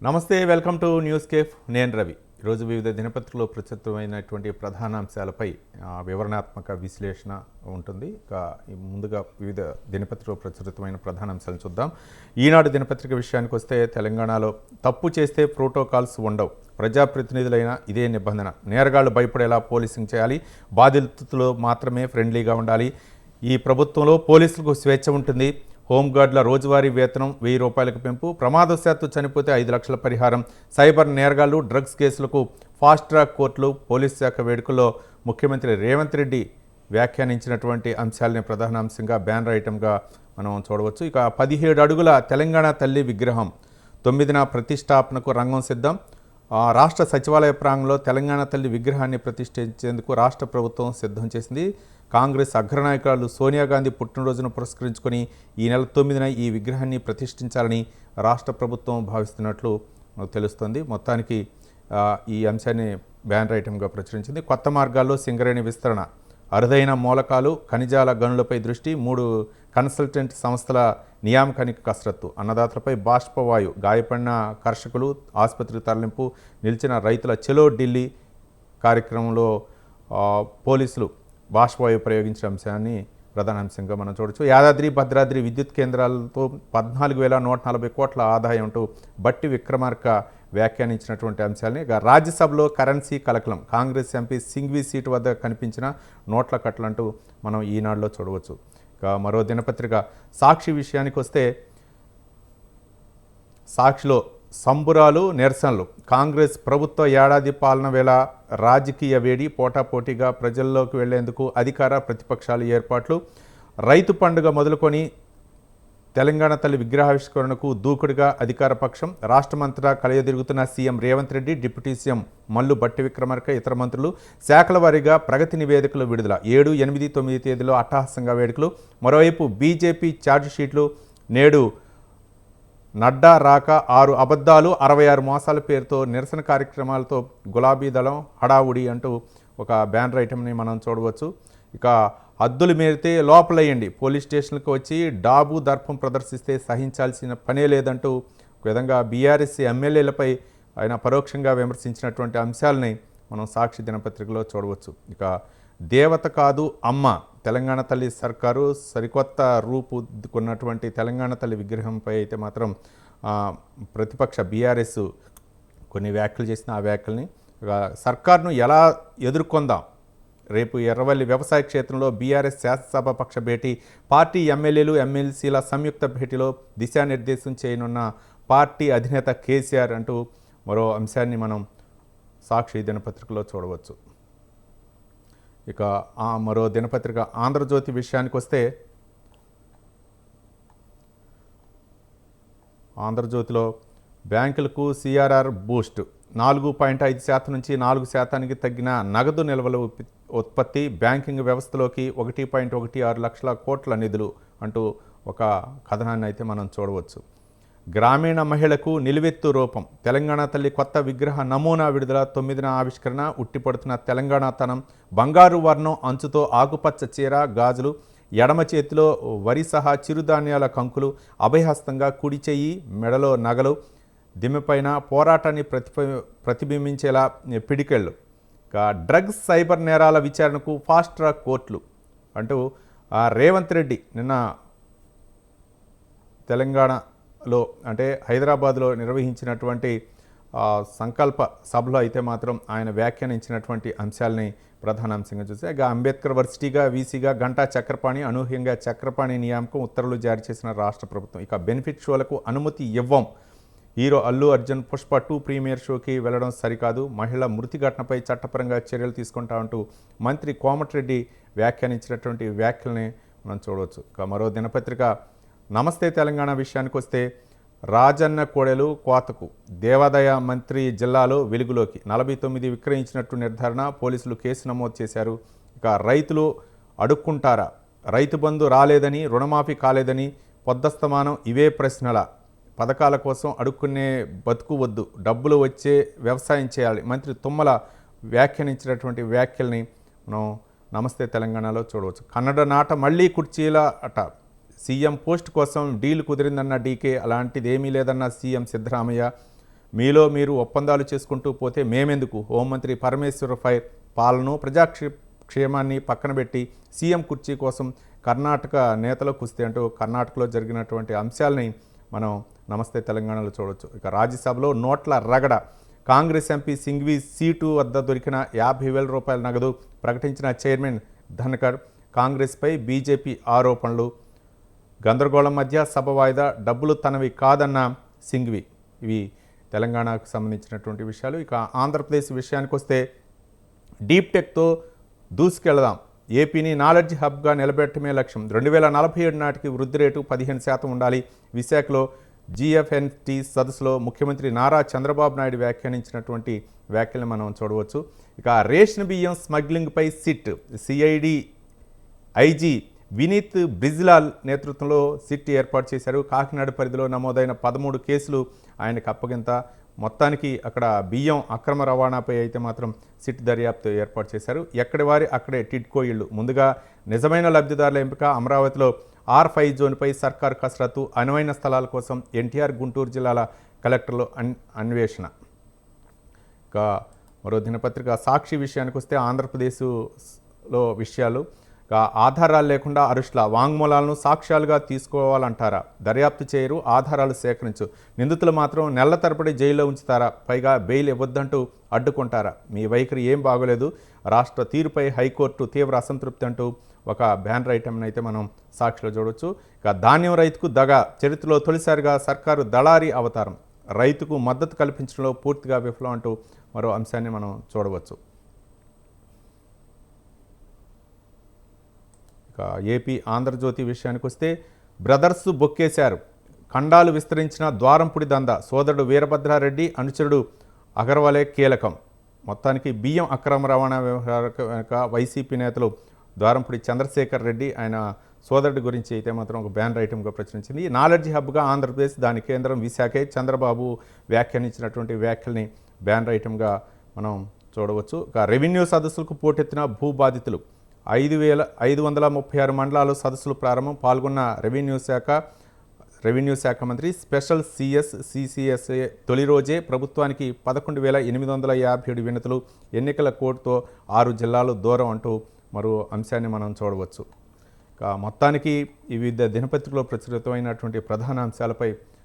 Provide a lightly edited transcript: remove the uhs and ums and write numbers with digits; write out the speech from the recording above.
నమస్తే, welcome to news cafe. నేను రవి. ఈరోజు వివిధ దినపత్రికలో ప్రచురితమైనటువంటి ప్రధాన అంశాలపై వివరణాత్మక విశ్లేషణ ఉంటుంది. ముందుగా వివిధ దినపత్రికలో ప్రచురితమైన ప్రధాన అంశాలను చూద్దాం. ఈనాడు దినపత్రిక విషయానికి వస్తే, తెలంగాణలో తప్పు చేస్తే ప్రోటోకాల్స్ ఉండవు, ప్రజాప్రతినిధులైన ఇదే నిబంధన, నేరగాళ్లు భయపడేలా పోలీసింగ్ చేయాలి, బాధితులు మాత్రమే ఫ్రెండ్లీగా ఉండాలి, ఈ ప్రభుత్వంలో పోలీసులకు స్వేచ్ఛ ఉంటుంది, హోంగార్డుల రోజువారీ వేతనం 1000 రూపాయలకు పెంపు, ప్రమాదవశాత్తు చనిపోతే 5 లక్షల పరిహారం, సైబర్ నేరగాళ్లు డ్రగ్స్ కేసులకు ఫాస్ట్ ట్రాక్ కోర్టులు, పోలీస్ శాఖ వేడుకల్లో ముఖ్యమంత్రి రేవంత్ రెడ్డి వ్యాఖ్యానించినటువంటి అంశాలని ప్రధాన అంశంగా బ్యానర్ ఐటమ్గా మనం చూడవచ్చు. ఇక 17 అడుగుల తెలంగాణ తల్లి విగ్రహం 9న ప్రతిష్టాపనకు రంగం సిద్ధం. రాష్ట్ర సచివాలయ ప్రాంగణంలో తెలంగాణ తల్లి విగ్రహాన్ని ప్రతిష్ఠించేందుకు రాష్ట్ర ప్రభుత్వం సిద్ధం చేసింది. కాంగ్రెస్ అగ్రనాయకురాలు సోనియా గాంధీ పుట్టినరోజును పురస్కరించుకొని ఈ నెల 9న ఈ విగ్రహాన్ని ప్రతిష్ఠించాలని రాష్ట్ర ప్రభుత్వం భావిస్తున్నట్లు తెలుస్తోంది. మొత్తానికి ఈ అంశాన్ని బ్యానర్ ఐటమ్గా ప్రచురించింది. కొత్త మార్గాల్లో సింగరేణి విస్తరణ, అరుదైన మూలకాలు ఖనిజాల గనులపై దృష్టి, 3 కన్సల్టెంట్ సంస్థల నియామకానికి కసరత్తు, అన్నదాతలపై బాష్పవాయు, గాయపడిన కర్షకులు ఆసుపత్రికి తరలింపు, నిలిచిన రైతుల చెలో ఢిల్లీ కార్యక్రమంలో పోలీసులు బాష్పవాయు ప్రయోగించిన అంశాన్ని ప్రధాన అంశంగా మనం చూడవచ్చు. యాదాద్రి భద్రాద్రి విద్యుత్ కేంద్రాలతో 14,140 కోట్ల ఆదాయం అంటూ బట్టి విక్రమార్క వ్యాఖ్యానించినటువంటి అంశాలని. రాజ్యసభలో కరెన్సీ కలకలం, కాంగ్రెస్ ఎంపీ సింఘ్వి సీటు వద్ద కనిపించిన నోట్ల కట్టలంటూ మనం ఈనాడులో చూడవచ్చు. ఇక మరో దినపత్రిక సాక్షి విషయానికి వస్తే, సాక్షిలో సంబురాలు నిరసనలు, కాంగ్రెస్ ప్రభుత్వ ఏడాది పాలన వేళ రాజకీయ వేడి, పోటాపోటీగా ప్రజల్లోకి వెళ్లేందుకు అధికార ప్రతిపక్షాలు ఏర్పాట్లు, రైతు పండుగ మొదలుకొని తెలంగాణ తల్లి విగ్రహావిష్కరణకు దూకుడుగా అధికార పక్షం, రాష్ట్రమంతటా కలయదిరుగుతున్న CM Revanth Reddy, deputy CM Mallu Bhatti Vikramarka, ఇతర మంత్రులు, శాఖల వారీగా ప్రగతి నివేదికలు విడుదల, 7, 8, 9 తేదీలో అట్టహాసంగా వేడుకలు. మరోవైపు బీజేపీ ఛార్జిషీట్లు, నేడు నడ్డా రాక 6 అబద్ధాలు 66 మోసాల పేరుతో నిరసన కార్యక్రమాలతో గులాబీ దళం హడావుడి అంటూ ఒక బ్యానర్ ఐటమ్ని మనం చూడవచ్చు. ఇక హద్దులు మీరితే లోపలయ్యండి, పోలీస్ స్టేషన్లకు వచ్చి డాబు దర్పం ప్రదర్శిస్తే సహించాల్సిన పనే లేదంటూ ఒక విధంగా బీఆర్ఎస్ ఎమ్మెల్యేలపై ఆయన పరోక్షంగా విమర్శించినటువంటి అంశాలని మనం సాక్షి దినపత్రికలో చూడవచ్చు. ఇక దేవత కాదు అమ్మ, తెలంగాణ తల్లి సర్కారు సరికొత్త రూపుదిద్దుకున్నటువంటి తెలంగాణ తల్లి విగ్రహంపై అయితే మాత్రం ప్రతిపక్ష బీఆర్ఎస్ కొన్ని వ్యాఖ్యలు చేసిన ఆ వ్యాఖ్యల్ని, సర్కార్ను ఎలా ఎదుర్కొందాం, రేపు ఎర్రవల్లి వ్యవసాయ క్షేత్రంలో బీఆర్ఎస్ శాసనసభ పక్ష భేటీ, పార్టీ ఎమ్మెల్యేలు ఎమ్మెల్సీల సంయుక్త భేటీలో దిశానిర్దేశం చేయనున్న పార్టీ అధినేత కేసీఆర్ అంటూ మరో అంశాన్ని మనం సాక్షి దినపత్రికలో చూడవచ్చు. ఇక మరో దినపత్రిక ఆంధ్రజ్యోతి విషయానికి వస్తే, ఆంధ్రజ్యోతిలో బ్యాంకులకు సిఆర్ఆర్ బూస్ట్, 4.5% నుంచి 4% తగ్గిన నగదు నిల్వల ఉత్పత్తి, బ్యాంకింగ్ వ్యవస్థలోకి 1.16 లక్షల కోట్ల నిధులు అంటూ ఒక కథనాన్ని అయితే మనం చూడవచ్చు. గ్రామీణ మహిళకు నిలువెత్తు రూపం, తెలంగాణ తల్లి కొత్త విగ్రహ నమూనా విడుదల, 9న ఆవిష్కరణ, ఉట్టిపడుతున్న తెలంగాణ తనం, బంగారు వర్ణం అంచుతో ఆకుపచ్చ చీర, గాజులు, ఎడమ చేతిలో వరి సహా చిరుధాన్యాల కంకులు, అభయహస్తంగా కుడి చెయ్యి మెడలో నగలు, దిమ్మెపైన పోరాటాన్ని ప్రతిబింబించేలా పిడికెళ్ళు. ఇక డ్రగ్స్ సైబర్ నేరాల విచారణకు ఫాస్ట్ ట్రాక్ కోర్టులు అంటూ రేవంత్ రెడ్డి నిన్న తెలంగాణలో అంటే హైదరాబాద్లో నిర్వహించినటువంటి సంకల్ప సభలో అయితే మాత్రం ఆయన వ్యాఖ్యానించినటువంటి అంశాలని ప్రధాన అంశంగా చూస్తే, ఇక అంబేద్కర్ వర్సిటీగా వీసీగా గంటా చక్రపాణి, అనూహ్యంగా చక్రపాణి నియామకం, ఉత్తర్వులు జారీ చేసిన రాష్ట్ర ప్రభుత్వం. ఇక బెనిఫిట్ షోలకు అనుమతి ఇవ్వం, హీరో అల్లు అర్జున్ పుష్ప 2 ప్రీమియర్ షోకి వెళ్లడం సరికాదు, మహిళ మృతి ఘటనపై చట్టపరంగా చర్యలు తీసుకుంటామంటూ మంత్రి కోమటిరెడ్డి వ్యాఖ్యానించినటువంటి వ్యాఖ్యల్ని మనం చూడవచ్చు. ఇక మరో దినపత్రిక నమస్తే తెలంగాణ విషయానికి వస్తే, రాజన్న కోడెలు కోతకు, దేవాదాయ మంత్రి జిల్లాలో వెలుగులోకి, 49 విక్రయించినట్టు నిర్ధారణ, పోలీసులు కేసు నమోదు చేశారు. ఇక రైతులు అడుక్కుంటారా, రైతు బంధు రాలేదని, రుణమాఫీ కాలేదని, పొద్దస్తమానం ఇవే ప్రశ్నల, పథకాల కోసం అడుక్కునే బతుకు వద్దు, డబ్బులు వచ్చే వ్యవసాయం చేయాలి, మంత్రి తుమ్మల వ్యాఖ్యానించినటువంటి వ్యాఖ్యల్ని మనం నమస్తే తెలంగాణలో చూడవచ్చు. కన్నడ నాట మళ్ళీ కుర్చీల అట, సీఎం పోస్ట్ కోసం డీల్ కుదిరిందన్న డీకే, అలాంటిది ఏమీ లేదన్న సీఎం సిద్ధరామయ్య, మీలో మీరు ఒప్పందాలు చేసుకుంటూ పోతే మేమెందుకు? హోంమంత్రి పరమేశ్వర్ ఫైర్ పాలన క్షేమాన్ని పక్కన పెట్టి సీఎం కుర్చీ కోసం కర్ణాటక నేతల కుస్తీ అంటూ కర్ణాటకలో జరిగినటువంటి అంశాలని మనం నమస్తే తెలంగాణలో చూడవచ్చు. ఇక రాజ్యసభలో నోట్ల రగడ. కాంగ్రెస్ ఎంపీ సింఘ్వి సీటు వద్ద దొరికిన 50,000 రూపాయల నగదు ప్రకటించిన చైర్మన్ ధన్కర్. కాంగ్రెస్పై బీజేపీ ఆరోపణలు. గందరగోళం మధ్య సభ వాయిదా. డబ్బులు తనవి కాదన్న సింఘ్వి. ఇవి తెలంగాణకు సంబంధించినటువంటి విషయాలు. ఇక ఆంధ్రప్రదేశ్ విషయానికి వస్తే డీప్ టెక్తో దూసుకెళ్దాం. ఏపీని నాలెడ్జ్ హబ్గా నిలబెట్టడమే లక్ష్యం. 2047 నాటికి వృద్ధి రేటు 15% ఉండాలి. విశాఖలో GFNT సదస్సులో ముఖ్యమంత్రి నారా చంద్రబాబు నాయుడు వ్యాఖ్యానించినటువంటి వ్యాఖ్యలను మనం చూడవచ్చు. ఇక రేషన్ బియ్యం స్మగ్లింగ్పై SIT. CID IG Vineet Brijlal నేతృత్వంలో సిట్ ఏర్పాటు చేశారు. కాకినాడ పరిధిలో నమోదైన 13 కేసులు ఆయనకు అప్పగింత. మొత్తానికి అక్కడ బియ్యం అక్రమ రవాణాపై అయితే మాత్రం సిట్ దర్యాప్తు ఏర్పాటు చేశారు. ఎక్కడి వారి అక్కడే టిడ్కో ఇళ్ళు. ముందుగా నిజమైన లబ్ధిదారుల ఎంపిక. అమరావతిలో R5 జోన్పై సర్కార్ కసరత్తు. అనువైన స్థలాల కోసం NTR గుంటూరు జిల్లాల కలెక్టర్లు అన్వేషణ. ఇక మరో దినపత్రిక సాక్షి విషయానికి వస్తే ఆంధ్రప్రదేశ్లో విషయాలు. ఆధారాలు లేకుండా అరెస్టుల. వాంగ్మూలాలను సాక్ష్యాలుగా తీసుకోవాలంటారా? దర్యాప్తు చేయరు, ఆధారాలు సేకరించు. నిందితులు మాత్రం నెలల తరబడి జైల్లో ఉంచుతారా? పైగా బెయిల్ ఇవ్వద్దంటూ అడ్డుకుంటారా? మీ వైఖరి ఏం బాగోలేదు. రాష్ట్ర తీరుపై హైకోర్టు తీవ్ర అసంతృప్తి అంటూ ఒక బ్యానర్ ఐటెంని అయితే మనం సాక్షిలో చూడవచ్చు. ఇక ధాన్యం రైతుకు దగా. చరిత్రలో తొలిసారిగా సర్కారు దళారీ అవతారం. రైతుకు మద్దతు కల్పించడంలో పూర్తిగా విఫలం అంటూ మరో అంశాన్ని మనం చూడవచ్చు. ఏపీ ఆంధ్రజ్యోతి విషయానికి వస్తే బ్రదర్స్ బొక్కేశారు. ఖండాలు విస్తరించిన ద్వారంపుడి దందా. సోదరుడు వీరభద్రారెడ్డి, అనుచరుడు అగర్వాలే కీలకం. మొత్తానికి బియ్యం అక్రమ రవాణా వ్యవహార వైసీపీ నేతలు ద్వారంపుడి చంద్రశేఖర్ రెడ్డి ఆయన సోదరుడి గురించి అయితే మాత్రం ఒక బ్యానర్ ఐటెంగా ప్రచురించింది. నాలెడ్జ్ హబ్గా ఆంధ్రప్రదేశ్, దాని కేంద్రం విశాఖే. చంద్రబాబు వ్యాఖ్యానించినటువంటి వ్యాఖ్యల్ని బ్యానర్ ఐటెంగా మనం చూడవచ్చు. ఇక రెవెన్యూ సదస్సులకు పోటెత్తిన భూ బాధితులు. 5,536 మండలాలు సదస్సులు ప్రారంభం. పాల్గొన్న రెవెన్యూ శాఖ మంత్రి. స్పెషల్ CS CCSA తొలి రోజే ప్రభుత్వానికి 11,857 వినతులు. ఎన్నికల కోడ్తో 6 జిల్లాలు దూరం అంటూ మరో అంశాన్ని మనం చూడవచ్చు. మొత్తానికి వివిధ దినపత్రికలో ప్రచురితమైనటువంటి ప్రధాన అంశాలపై